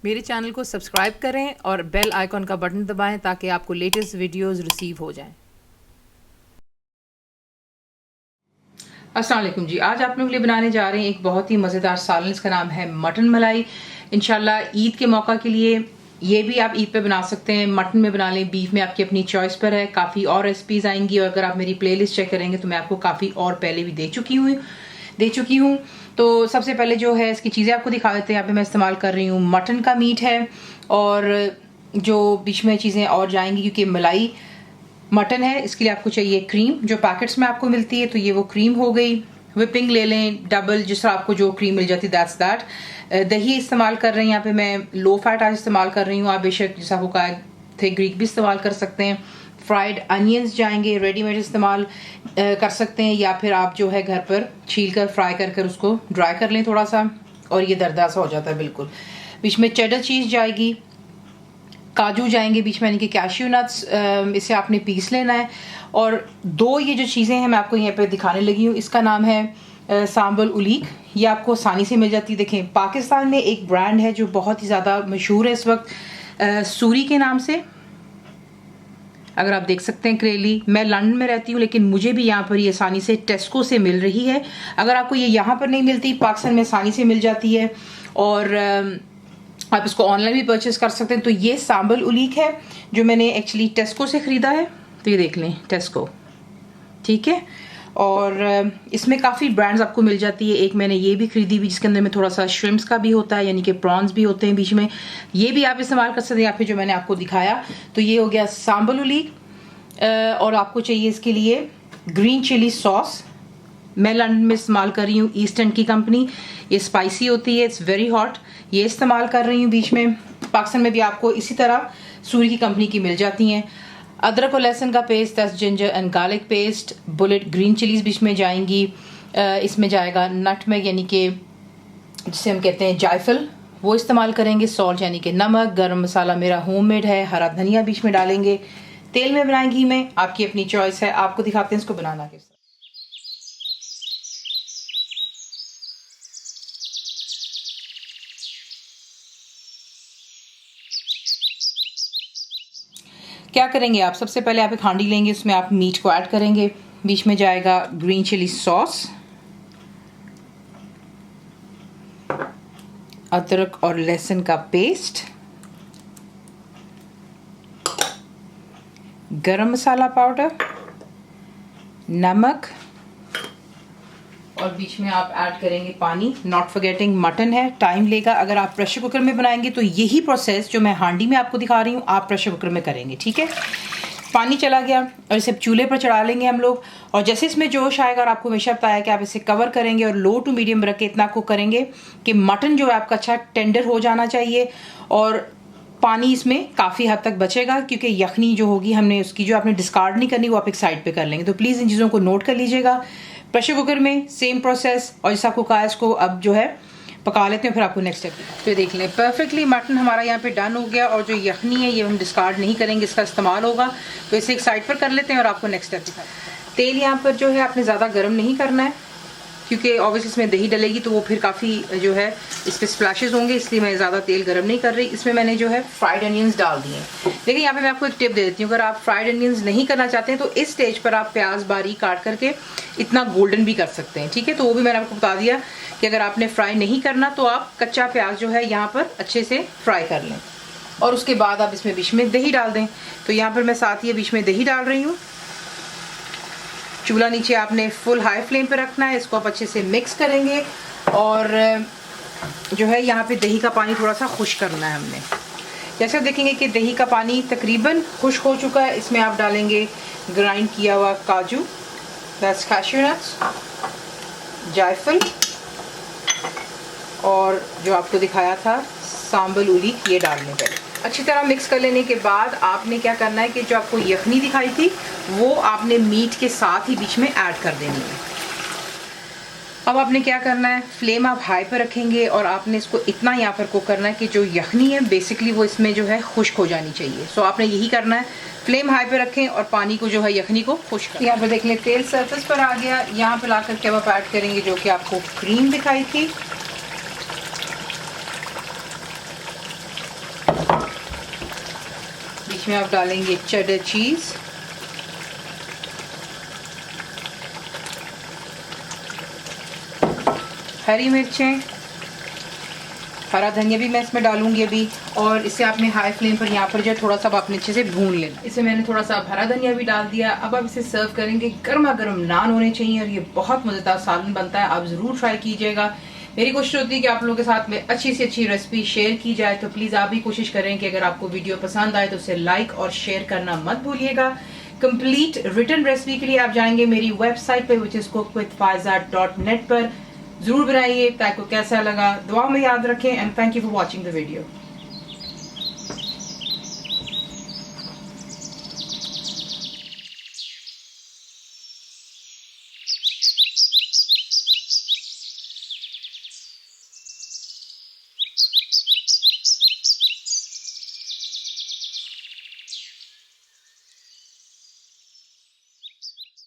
मेरे चैनल को सब्सक्राइब करें और बेल आइकॉन का बटन दबाएं ताकि आपको लेटेस्ट वीडियोस रिसीव हो जाएं। अस्सलाम वालेकुम जी। आज आप लोगों के लिए बनाने जा रहे हैं एक बहुत ही मज़ेदार सालन। इसका नाम है मटन मलाई। इंशाल्लाह ईद के मौका के लिए ये भी आप ईद पे बना सकते हैं। मटन में बना लें, बीफ में, आपकी अपनी चॉइस पर है। काफ़ी और रेसिपीज आएंगी और अगर आप मेरी प्लेलिस्ट चेक करेंगे तो मैं आपको काफ़ी और पहले भी दे चुकी हूँ। तो सबसे पहले जो है इसकी चीज़ें आपको दिखा देते हैं। यहाँ पे मैं इस्तेमाल कर रही हूँ मटन का मीट है और जो बीच में चीज़ें और जाएंगी क्योंकि मलाई मटन है, इसके लिए आपको चाहिए क्रीम जो पैकेट्स में आपको मिलती है। तो ये वो क्रीम हो गई। विपिंग ले लें डबल, जिस तरह आपको जो क्रीम मिल जाती है दैट्स दैट। दही इस्तेमाल कर रहे हैं यहाँ पे मैं लो फैट आज इस्तेमाल कर रही हूँ। आप बेशक जैसा आपको कहा थे ग्रीक भी इस्तेमाल कर सकते हैं। फ्राइड अनियंस जाएंगे, रेडीमेड इस्तेमाल कर सकते हैं या फिर आप जो है घर पर छील कर फ्राई कर उसको ड्राई कर लें थोड़ा सा, और ये दरदरा सा हो जाता है बिल्कुल। बीच में चेडर चीज़ जाएगी, काजू जाएंगे बीच में, यानी कि कैश्यू नट्स, इसे आपने पीस लेना है। और दो ये जो चीज़ें हैं मैं आपको यहाँ पे दिखाने लगी हूँ, इसका नाम है सांबल उलीक। ये आपको आसानी से मिल जाती है। देखें पाकिस्तान में एक ब्रांड है जो बहुत ही ज़्यादा मशहूर है इस वक्त, सूरी के नाम से, अगर आप देख सकते हैं करेली। मैं लंदन में रहती हूँ लेकिन मुझे भी यहाँ पर ये आसानी से टेस्को से मिल रही है। अगर आपको ये यहाँ पर नहीं मिलती, पाकिस्तान में आसानी से मिल जाती है और आप इसको ऑनलाइन भी परचेज कर सकते हैं। तो ये सांबल उलीक है जो मैंने एक्चुअली टेस्को से ख़रीदा है। तो ये देख लें टेस्को, ठीक है। और इसमें काफ़ी ब्रांड्स आपको मिल जाती है। एक मैंने ये भी खरीदी हुई जिसके अंदर में थोड़ा सा श्रिम्प्स का भी होता है, यानी कि प्रॉन्स भी होते हैं बीच में। ये भी आप इस्तेमाल कर सकते हैं या फिर जो मैंने आपको दिखाया। तो ये हो गया सांबल उलीक। और आपको चाहिए इसके लिए ग्रीन चिली सॉस। मैं लंदन में इस्तेमाल कर रही हूँ ईस्टर्न की कंपनी। ये स्पाइसी होती है, इट्स वेरी हॉट। ये इस्तेमाल कर रही हूँ बीच में। पाकिस्तान में भी आपको इसी तरह सूरी की कंपनी की मिल जाती हैं। अदरक और लहसुन का paste, that's ginger and garlic paste. Bullet green chilies बीच में जाएंगी। इसमें जाएगा नटमेग यानी कि जिसे हम कहते हैं जायफल, वो इस्तेमाल करेंगे। सॉल्ट यानी कि नमक। गरम मसाला मेरा होममेड है। हरा धनिया बीच में डालेंगे। तेल में बनाएंगे, घी में, आपकी अपनी चॉइस है। आपको दिखाते हैं इसको बनाना किस तरह। क्या करेंगे आप, सबसे पहले आप एक हांडी लेंगे, उसमें आप मीट को ऐड करेंगे। बीच में जाएगा ग्रीन चिली सॉस, अदरक और लहसुन का पेस्ट, गरम मसाला पाउडर, नमक, और बीच में आप ऐड करेंगे पानी। नॉट फॉरगेटिंग मटन है, टाइम लेगा। अगर आप प्रेशर कुकर में बनाएंगे तो यही प्रोसेस जो मैं हांडी में आपको दिखा रही हूँ आप प्रेशर कुकर में करेंगे, ठीक है। पानी चला गया और इसे चूल्हे पर चढ़ा लेंगे हम लोग। और जैसे इसमें जोश आएगा, और आपको हमेशा बताया कि आप इसे कवर करेंगे और लो टू मीडियम रख के इतना कुक करेंगे कि मटन जो है आपका अच्छा टेंडर हो जाना चाहिए। और पानी इसमें काफ़ी हद तक बचेगा क्योंकि यखनी जो होगी हमने उसकी जो आपने डिस्कार्ड नहीं करनी वो आप एक साइड पे कर लेंगे। तो प्लीज़ इन चीज़ों को नोट कर लीजिएगा। प्रेशर कुकर में सेम प्रोसेस, और जैसा आपको कहा इसको अब जो है पका लेते हैं, फिर आपको नेक्स्ट स्टेप। तो देख लें परफेक्टली मटन हमारा यहाँ पे डन हो गया। और जो यखनी है ये हम डिस्कार्ड नहीं करेंगे, इसका इस्तेमाल होगा। तो इसे एक साइड पर कर लेते हैं और आपको नेक्स्ट स्टेप दिखाते हैं। तेल यहाँ पर जो है आपने ज़्यादा गर्म नहीं करना है क्योंकि ऑब्वियसली इसमें दही डलेगी तो वो फिर काफ़ी जो है इस पर स्प्लैशेस होंगे, इसलिए मैं ज़्यादा तेल गर्म नहीं कर रही। इसमें मैंने जो है फ्राइड अनियंस डाल दिए। लेकिन यहाँ पे मैं आपको एक टिप दे देती हूँ, अगर आप फ्राइड अनियंस नहीं करना चाहते हैं तो इस स्टेज पर आप प्याज बारीक काट करके इतना गोल्डन भी कर सकते हैं, ठीक है। तो वो भी मैंने आपको बता दिया कि अगर आपने फ्राई नहीं करना तो आप कच्चा प्याज जो है यहाँ पर अच्छे से फ्राई कर लें और उसके बाद आप इसमें बीच में दही डाल दें। तो यहाँ पर मैं साथ ही बीच में दही डाल रही हूँ। चूल्हा नीचे आपने फुल हाई फ्लेम पे रखना है। इसको आप अच्छे से मिक्स करेंगे और जो है यहाँ पे दही का पानी थोड़ा सा खुश्क करना है हमने। जैसे आप देखेंगे कि दही का पानी तकरीबन खुश्क हो चुका है, इसमें आप डालेंगे ग्राइंड किया हुआ काजू, दैट्स कैश्यू नट्स, जायफल, और जो आपको दिखाया था सांबल उलीक, ये डालने पर अच्छी तरह मिक्स कर लेने के बाद आपने क्या करना है कि जो आपको यखनी दिखाई थी वो आपने मीट के साथ ही बीच में ऐड कर देनी है। अब आपने क्या करना है, फ्लेम आप हाई पर रखेंगे और आपने इसको इतना यहाँ पर कुक करना है कि जो यखनी है बेसिकली वो इसमें जो है खुश्क हो जानी चाहिए। सो आपने यही करना है, फ्लेम हाई पे रखें और पानी को जो है यखनी को खुश्क करें। यहाँ पर देख लें तेल सरफेस पर आ गया। यहाँ पर ला करके अब आप ऐड करेंगे जो कि आपको क्रीम दिखाई थी। इसमें आप डालेंगे चेडर चीज़, हरी मिर्चें, हरा धनिया भी मैं इसमें डालूंगी अभी, और इसे आपने हाई फ्लेम पर यहाँ पर जो थोड़ा सा आपने अच्छे से भून लेना। इसे मैंने थोड़ा सा हरा धनिया भी डाल दिया। अब आप इसे सर्व करेंगे, गर्मा गर्म नान होने चाहिए और ये बहुत मज़ेदार सालन बनता है। आप ज़रूर ट्राई कीजिएगा। मेरी कोशिश होती है कि आप लोगों के साथ में अच्छी से अच्छी रेसिपी शेयर की जाए, तो प्लीज़ आप भी कोशिश करें कि अगर आपको वीडियो पसंद आए तो उसे लाइक और शेयर करना मत भूलिएगा। कंप्लीट रिटन रेसिपी के लिए आप जाएंगे मेरी वेबसाइट पे विच इज़ cookWithFaiza.net पर। ज़रूर बनाइए। आपको कैसा लगा दुआ में याद रखें, and thank you for watching the video.